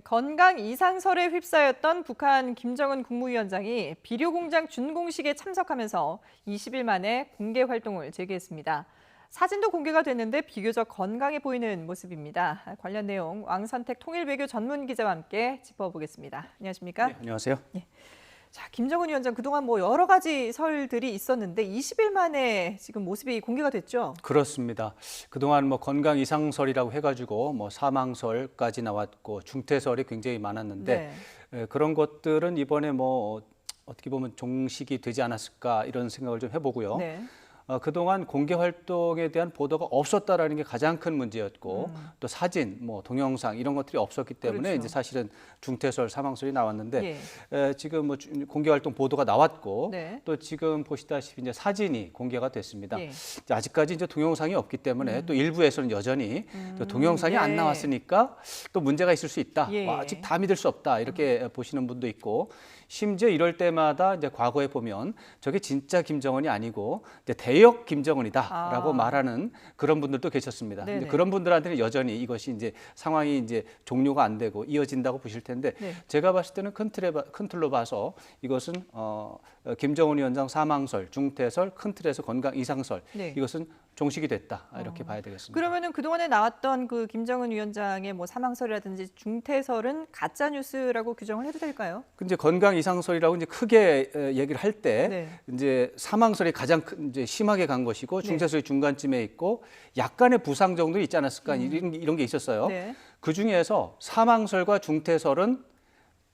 건강 이상설에 휩싸였던 북한 김정은 국무위원장이 비료 공장 준공식에 참석하면서 20일 만에 공개 활동을 재개했습니다. 사진도 공개가 됐는데 비교적 건강해 보이는 모습입니다. 관련 내용 왕선택 통일외교 전문 기자와 함께 짚어보겠습니다. 안녕하십니까? 네, 안녕하세요. 예. 자, 김정은 위원장 그동안 여러 가지 설들이 있었는데 20일 만에 지금 모습이 공개가 됐죠? 그렇습니다. 그동안 건강 이상설이라고 해가지고 사망설까지 나왔고 중태설이 굉장히 많았는데 그런 것들은 이번에 어떻게 보면 종식이 되지 않았을까 이런 생각을 좀 해보고요. 네. 그동안 공개 활동에 대한 보도가 없었다라는 게 가장 큰 문제였고 또 사진, 동영상 이런 것들이 없었기 때문에 그렇죠. 이제 사실은 중태설, 사망설이 나왔는데 예. 지금 공개 활동 보도가 나왔고 네. 또 지금 보시다시피 이제 사진이 공개가 됐습니다. 예. 아직까지 이제 동영상이 없기 때문에 또 일부에서는 여전히 또 동영상이 안 나왔으니까 또 문제가 있을 수 있다. 예. 아직 다 믿을 수 없다. 이렇게 보시는 분도 있고 심지어 이럴 때마다 이제 과거에 보면 저게 진짜 김정은이 아니고 이제 대역 김정은이다라고 말하는 그런 분들도 계셨습니다. 근데 그런 분들한테는 여전히 이것이 이제 상황이 이제 종료가 안 되고 이어진다고 보실 텐데 제가 봤을 때는 큰 틀로 봐서 이것은 김정은 위원장 사망설, 중태설, 큰 틀에서 건강 이상설 이것은 종식이 됐다 이렇게 봐야 되겠습니다. 그러면은 그동안에 나왔던 그 김정은 위원장의 사망설이라든지 중태설은 가짜 뉴스라고 규정을 해도 될까요? 근데 건강 이상설이라고 이제 크게 얘기를 할 때 이제 사망설이 가장 이제 심하게 간 것이고 중태설이 중간쯤에 있고 약간의 부상 정도 있지 않았을까 이런 게 있었어요. 그 중에서 사망설과 중태설은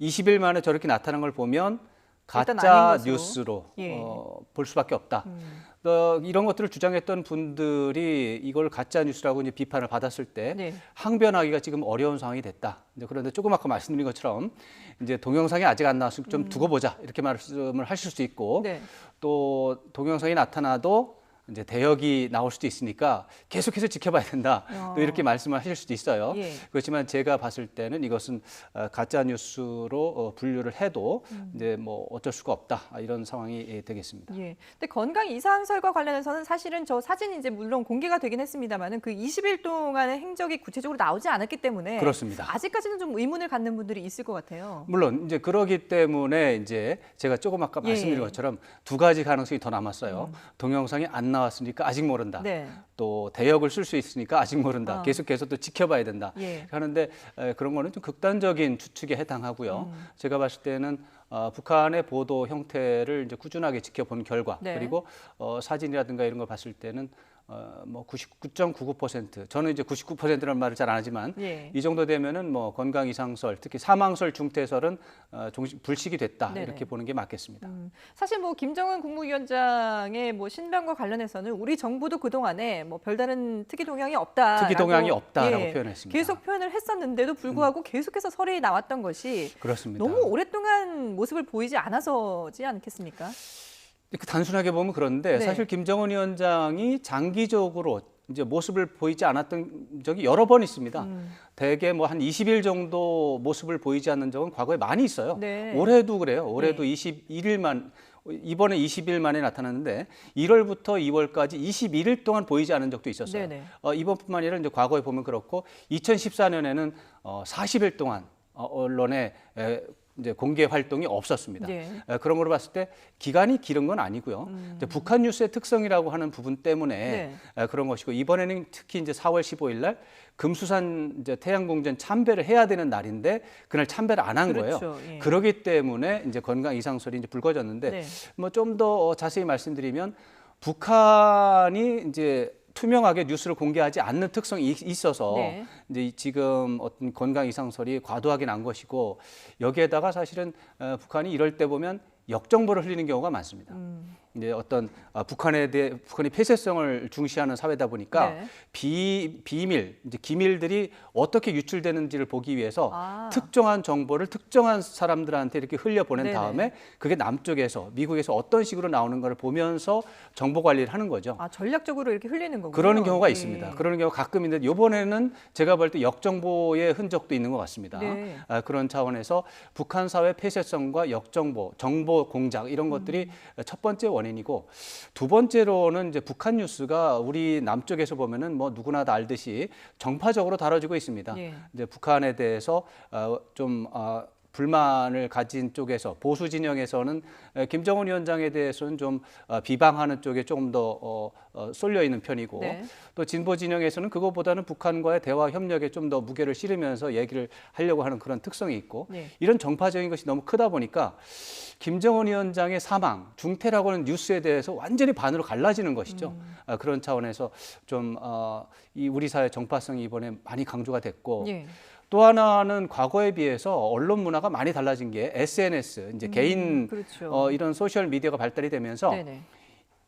20일 만에 저렇게 나타난 걸 보면 가짜 뉴스로 볼 수밖에 없다. 이런 것들을 주장했던 분들이 이걸 가짜 뉴스라고 이제 비판을 받았을 때 항변하기가 지금 어려운 상황이 됐다. 그런데 조금 아까 말씀드린 것처럼 이제 동영상이 아직 안 나왔으니까 좀 두고 보자 이렇게 말씀을 하실 수 있고 또 동영상이 나타나도 이제 대역이 나올 수도 있으니까 계속해서 지켜봐야 된다. 또 이렇게 말씀을 하실 수도 있어요. 그렇지만 제가 봤을 때는 이것은 가짜 뉴스로 분류를 해도 이제 어쩔 수가 없다. 이런 상황이 되겠습니다. 예. 근데 건강 이상설과 관련해서는 사실은 저 사진이 이제 물론 공개가 되긴 했습니다만은 그 20일 동안의 행적이 구체적으로 나오지 않았기 때문에 그렇습니다. 아직까지는 좀 의문을 갖는 분들이 있을 것 같아요. 물론 이제 그러기 때문에 이제 제가 조금 아까 말씀드린 것처럼 두 가지 가능성이 더 남았어요. 동영상이 안 나왔으니까 아직 모른다. 또 대역을 쓸 수 있으니까 아직 모른다. 계속해서 또 지켜봐야 된다. 하는데 그런 거는 좀 극단적인 추측에 해당하고요. 제가 봤을 때는 북한의 보도 형태를 이제 꾸준하게 지켜본 결과 그리고 사진이라든가 이런 걸 봤을 때는 99.99% 저는 이제 99%라는 말을 잘 안 하지만 이 정도 되면은 건강 이상설 특히 사망설 중태설은 불식이 됐다 이렇게 보는 게 맞겠습니다. 사실 김정은 국무위원장의 신변과 관련해서는 우리 정부도 그 동안에 별다른 특이 동향이 없다. 특이 동향이 없다라고 표현했습니다. 계속 표현을 했었는데도 불구하고 계속해서 설이 나왔던 것이 그렇습니다. 너무 오랫동안 모습을 보이지 않아서지 않겠습니까? 단순하게 보면 그런데 사실 김정은 위원장이 장기적으로 이제 모습을 보이지 않았던 적이 여러 번 있습니다. 대개 한 20일 정도 모습을 보이지 않는 적은 과거에 많이 있어요. 올해도 그래요. 올해도 21일만 이번에 20일 만에 나타났는데 1월부터 2월까지 21일 동안 보이지 않은 적도 있었어요. 이번뿐만 아니라 이제 과거에 보면 그렇고 2014년에는 40일 동안 언론에 이제 공개 활동이 없었습니다. 그런 걸로 봤을 때 기간이 길은 건 아니고요. 북한 뉴스의 특성이라고 하는 부분 때문에 그런 것이고 이번에는 특히 이제 4월 15일 날 금수산 이제 태양궁전 참배를 해야 되는 날인데 그날 참배를 안 한 거예요. 그렇기 때문에 이제 건강 이상설이 이제 불거졌는데 좀 더 자세히 말씀드리면 북한이 이제 투명하게 뉴스를 공개하지 않는 특성이 있어서 이제 지금 어떤 건강 이상설이 과도하게 난 것이고 여기에다가 사실은 북한이 이럴 때 보면 역정보를 흘리는 경우가 많습니다. 이제 어떤 북한이 폐쇄성을 중시하는 사회다 보니까 비밀, 이제 기밀들이 어떻게 유출되는지를 보기 위해서 특정한 정보를 특정한 사람들한테 이렇게 흘려보낸 다음에 그게 남쪽에서 미국에서 어떤 식으로 나오는가를 보면서 정보 관리를 하는 거죠. 전략적으로 이렇게 흘리는 거군요. 그러는 경우가 있습니다. 그러는 경우가 가끔 있는데 이번에는 제가 볼 때 역정보의 흔적도 있는 것 같습니다. 그런 차원에서 북한 사회 폐쇄성과 역정보, 정보 공작 이런 것들이 첫 번째 원인이고 두 번째로는 이제 북한 뉴스가 우리 남쪽에서 보면은 뭐 누구나 다 알듯이 정파적으로 다뤄지고 있습니다. 예. 이제 북한에 대해서 좀 불만을 가진 쪽에서 보수 진영에서는 김정은 위원장에 대해서는 좀 비방하는 쪽에 조금 더 쏠려 있는 편이고 네. 또 진보 진영에서는 그것보다는 북한과의 대화 협력에 좀 더 무게를 실으면서 얘기를 하려고 하는 그런 특성이 있고 네. 이런 정파적인 것이 너무 크다 보니까 김정은 위원장의 사망, 중태라고 하는 뉴스에 대해서 완전히 반으로 갈라지는 것이죠. 그런 차원에서 좀 이 우리 사회 정파성이 이번에 많이 강조가 됐고 예. 또 하나는 과거에 비해서 언론 문화가 많이 달라진 게 SNS, 이제 개인 그렇죠. 이런 소셜 미디어가 발달이 되면서 네네.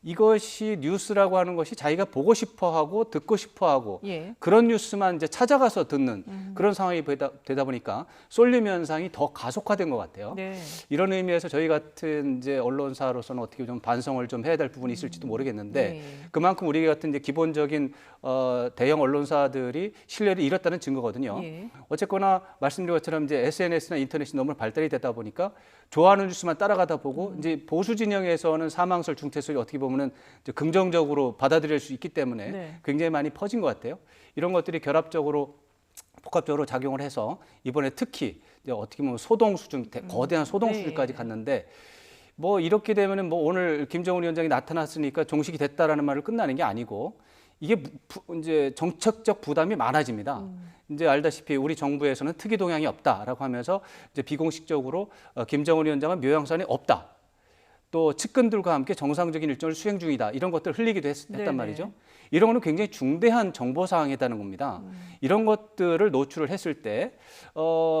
이것이 뉴스라고 하는 것이 자기가 보고 싶어하고 듣고 싶어하고 예. 그런 뉴스만 이제 찾아가서 듣는 그런 상황이 되다 보니까 쏠림 현상이 더 가속화된 것 같아요. 네. 이런 의미에서 저희 같은 이제 언론사로서는 어떻게 좀 반성을 좀 해야 될 부분이 있을지도 모르겠는데 네. 그만큼 우리 같은 이제 기본적인 대형 언론사들이 신뢰를 잃었다는 증거거든요. 예. 어쨌거나 말씀드린 것처럼 이제 SNS나 인터넷이 너무 발달이 되다 보니까 좋아하는 뉴스만 따라가다 보고 이제 보수 진영에서는 사망설, 중태설이 어떻게 보면은 이제 긍정적으로 받아들일 수 있기 때문에 네. 굉장히 많이 퍼진 것 같아요. 이런 것들이 결합적으로 복합적으로 작용을 해서 이번에 특히 이제 어떻게 보면 소동 수준, 거대한 소동 네. 수준까지 갔는데 뭐 이렇게 되면은 뭐 오늘 김정은 위원장이 나타났으니까 종식이 됐다라는 말을 끝나는 게 아니고 이게 이제 정책적 부담이 많아집니다. 이제 알다시피 우리 정부에서는 특이 동향이 없다라고 하면서 이제 비공식적으로 김정은 위원장은 묘양선이 없다. 또 측근들과 함께 정상적인 일정을 수행 중이다. 이런 것들을 흘리기도 했단 말이죠. 이런 거는 굉장히 중대한 정보 사항이라는 겁니다. 이런 것들을 노출을 했을 때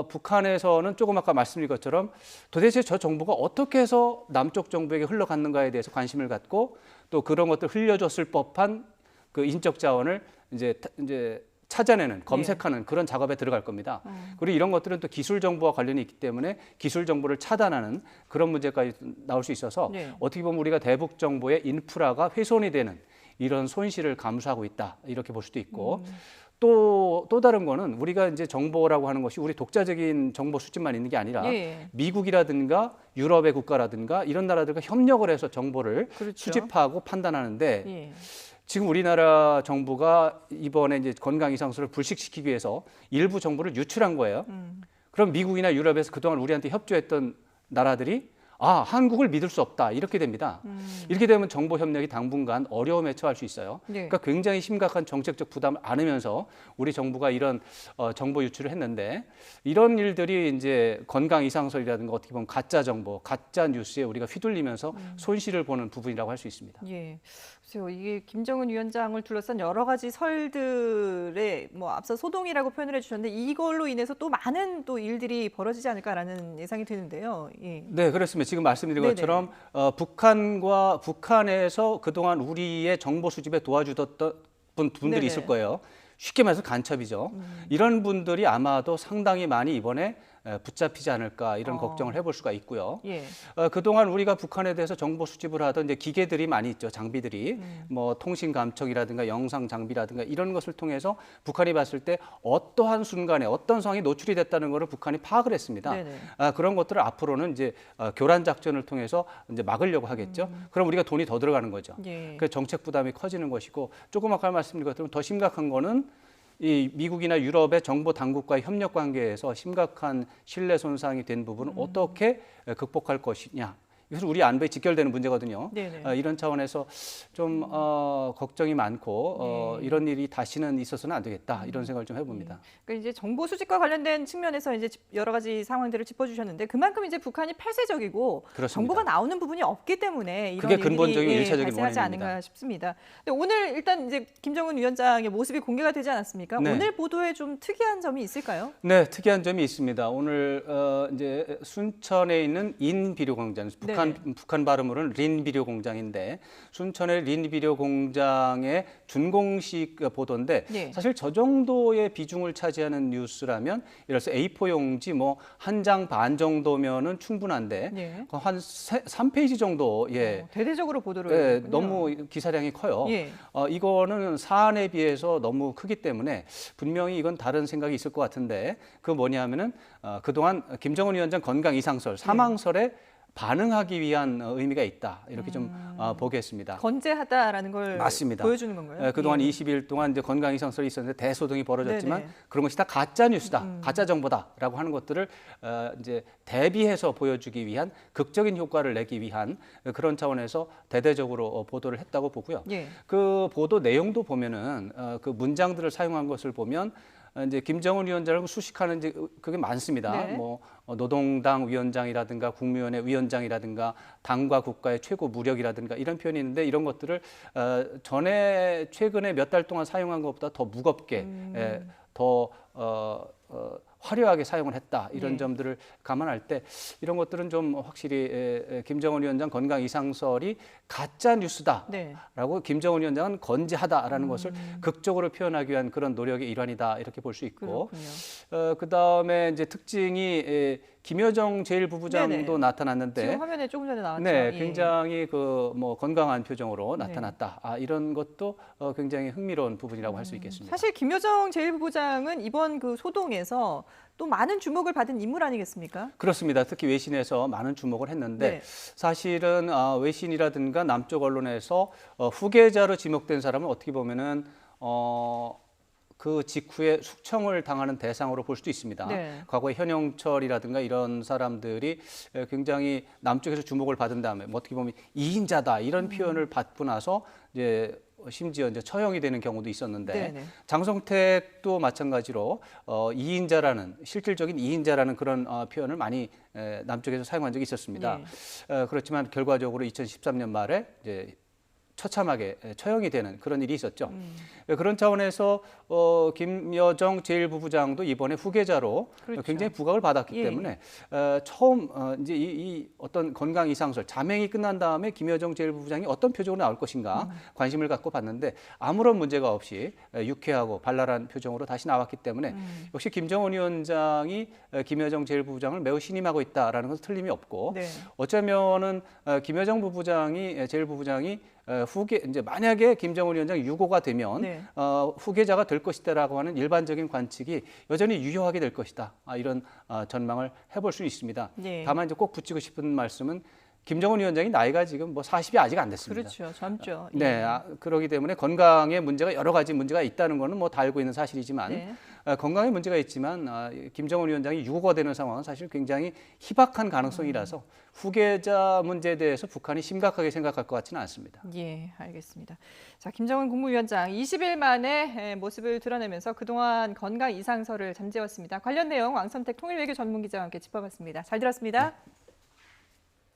북한에서는 조금 아까 말씀드린 것처럼 도대체 저 정보가 어떻게 해서 남쪽 정부에게 흘러갔는가에 대해서 관심을 갖고 또 그런 것들 흘려줬을 법한 그 인적 자원을 이제 찾아내는, 검색하는 그런 작업에 들어갈 겁니다. 그리고 이런 것들은 또 기술 정보와 관련이 있기 때문에 기술 정보를 차단하는 그런 문제까지 나올 수 있어서 네. 어떻게 보면 우리가 대북 정보의 인프라가 훼손이 되는 이런 손실을 감수하고 있다 이렇게 볼 수도 있고 또 다른 거는 우리가 이제 정보라고 하는 것이 우리 독자적인 정보 수집만 있는 게 아니라 예. 미국이라든가 유럽의 국가라든가 이런 나라들과 협력을 해서 정보를 그렇죠. 수집하고 판단하는데 예. 지금 우리나라 정부가 이번에 이제 건강 이상설을 불식시키기 위해서 일부 정보를 유출한 거예요. 그럼 미국이나 유럽에서 그동안 우리한테 협조했던 나라들이 한국을 믿을 수 없다 이렇게 됩니다. 이렇게 되면 정보 협력이 당분간 어려움에 처할 수 있어요. 네. 그러니까 굉장히 심각한 정책적 부담을 안으면서 우리 정부가 이런 정보 유출을 했는데 이런 일들이 이제 건강 이상설이라든가 어떻게 보면 가짜 정보, 가짜 뉴스에 우리가 휘둘리면서 손실을 보는 부분이라고 할 수 있습니다. 예. 글쎄요, 이게 김정은 위원장을 둘러싼 여러 가지 설들의 뭐 앞서 소동이라고 표현을 해주셨는데 이걸로 인해서 또 많은 또 일들이 벌어지지 않을까라는 예상이 드는데요. 예. 네, 그렇습니다. 지금 말씀드린 네네. 것처럼 북한에서 그동안 우리의 정보 수집에 도와주던 분들이 네네. 있을 거예요. 쉽게 말해서 간첩이죠. 이런 분들이 아마도 상당히 많이 이번에 붙잡히지 않을까 이런 걱정을 해볼 수가 있고요. 예. 그동안 우리가 북한에 대해서 정보 수집을 하던 이제 기계들이 많이 있죠. 장비들이 뭐 통신 감청이라든가 영상 장비라든가 이런 것을 통해서 북한이 봤을 때 어떠한 순간에 어떤 상황이 노출이 됐다는 것을 북한이 파악을 했습니다. 네네. 그런 것들을 앞으로는 이제 교란 작전을 통해서 이제 막으려고 하겠죠. 그럼 우리가 돈이 더 들어가는 거죠. 예. 그 정책 부담이 커지는 것이고 조금 아까 말씀드린 것처럼 더 심각한 거는 이 미국이나 유럽의 정보 당국과의 협력 관계에서 심각한 신뢰 손상이 된 부분을 어떻게 극복할 것이냐. 이것은 우리 안보에 직결되는 문제거든요. 네네. 이런 차원에서 좀 걱정이 많고 이런 일이 다시는 있어서는 안 되겠다 이런 생각을 좀 해봅니다. 그러니까 이제 정보 수집과 관련된 측면에서 이제 여러 가지 상황들을 짚어주셨는데 그만큼 이제 북한이 폐쇄적이고 그렇습니다. 정보가 나오는 부분이 없기 때문에 이런 그게 근본적인 일들이 일차적인 발생하지 원인입니다. 않은가 싶습니다. 근데 오늘 일단 이제 김정은 위원장의 모습이 공개가 되지 않았습니까? 네. 오늘 보도에 좀 특이한 점이 있을까요? 네, 특이한 점이 있습니다. 오늘 이제 순천에 있는 인비료공장, 북한 발음으로는 린비료공장인데 순천의 린비료공장의 준공식 보도인데 네. 사실 저 정도의 비중을 차지하는 뉴스라면 예를 들어서 A4 용지 뭐 한 장 반 정도면은 충분한데 네. 한 3페이지 정도 대대적으로 보도를 했군요. 너무 기사량이 커요. 예. 이거는 사안에 비해서 너무 크기 때문에 분명히 이건 다른 생각이 있을 것 같은데 그 뭐냐면은 그동안 김정은 위원장 건강 이상설, 사망설에 반응하기 위한 의미가 있다. 이렇게 좀 보겠습니다. 건재하다라는 걸 맞습니다. 보여주는 건가요? 그동안 예. 20일 동안 이제 건강 이상설이 있었는데 대소동이 벌어졌지만 네네. 그런 것이 다 가짜 뉴스다, 가짜 정보다라고 하는 것들을 이제 대비해서 보여주기 위한 극적인 효과를 내기 위한 그런 차원에서 대대적으로 보도를 했다고 보고요. 예. 그 보도 내용도 보면은 그 문장들을 사용한 것을 보면 이제 김정은 위원장을 수식하는 이제 그게 많습니다. 네. 뭐 노동당 위원장이라든가 국무위원회 위원장이라든가 당과 국가의 최고 무력이라든가 이런 표현이 있는데 이런 것들을 전에 최근에 몇 달 동안 사용한 것보다 더 무겁게 더 화려하게 사용을 했다 이런 예. 점들을 감안할 때 이런 것들은 좀 확실히 김정은 위원장 건강 이상설이 가짜 뉴스다라고 네. 김정은 위원장은 건재하다라는 것을 극적으로 표현하기 위한 그런 노력의 일환이다 이렇게 볼 수 있고 그 다음에 이제 특징이 김여정 제1부부장도 네네. 나타났는데 지금 화면에 조금 전에 나왔죠. 네, 예. 굉장히 그 뭐 건강한 표정으로 네. 나타났다. 이런 것도 굉장히 흥미로운 부분이라고 할 수 있겠습니다. 사실 김여정 제1부부장은 이번 그 소동에서 또 많은 주목을 받은 인물 아니겠습니까? 그렇습니다. 특히 외신에서 많은 주목을 했는데 네. 사실은 외신이라든가 남쪽 언론에서 후계자로 지목된 사람은 어떻게 보면은 그 직후에 숙청을 당하는 대상으로 볼 수도 있습니다. 네. 과거에 현영철이라든가 이런 사람들이 굉장히 남쪽에서 주목을 받은 다음에 뭐 어떻게 보면 이인자다 이런 표현을 받고 나서 이제 심지어 이제 처형이 되는 경우도 있었는데 네네. 장성택도 마찬가지로 이인자라는 실질적인 이인자라는 그런 표현을 많이 남쪽에서 사용한 적이 있었습니다. 그렇지만 결과적으로 2013년 말에 이제 처참하게 처형이 되는 그런 일이 있었죠. 그런 차원에서 김여정 제1부부장도 이번에 후계자로 그렇죠. 굉장히 부각을 받았기 예. 때문에 처음 이제 이 어떤 건강 이상설 자맹이 끝난 다음에 김여정 제1부부장이 어떤 표정으로 나올 것인가 관심을 갖고 봤는데 아무런 문제가 없이 유쾌하고 발랄한 표정으로 다시 나왔기 때문에 역시 김정은 위원장이 김여정 제1부부장을 매우 신임하고 있다라는 것은 틀림이 없고 네. 어쩌면은 김여정 부부장이 제1부부장이 후계 이제 만약에 김정은 위원장이 유고가 되면 네. 후계자가 될 것이다라고 하는 일반적인 관측이 여전히 유효하게 될 것이다. 이런 전망을 해볼 수 있습니다. 네. 다만 이제 꼭 붙이고 싶은 말씀은 김정은 위원장이 나이가 지금 뭐 40이 아직 안 됐습니다. 그렇죠. 젊죠. 네, 그렇기 때문에 건강에 문제가 여러 가지 문제가 있다는 거는 뭐 다 알고 있는 사실이지만 네. 건강에 문제가 있지만 김정은 위원장이 유고가 되는 상황은 사실 굉장히 희박한 가능성이라서 후계자 문제에 대해서 북한이 심각하게 생각할 것 같지는 않습니다. 예, 알겠습니다. 자, 김정은 국무위원장 20일 만에 모습을 드러내면서 그동안 건강 이상설을 잠재웠습니다. 관련 내용 왕선택 통일외교 전문기자와 함께 짚어봤습니다. 잘 들었습니다. 네.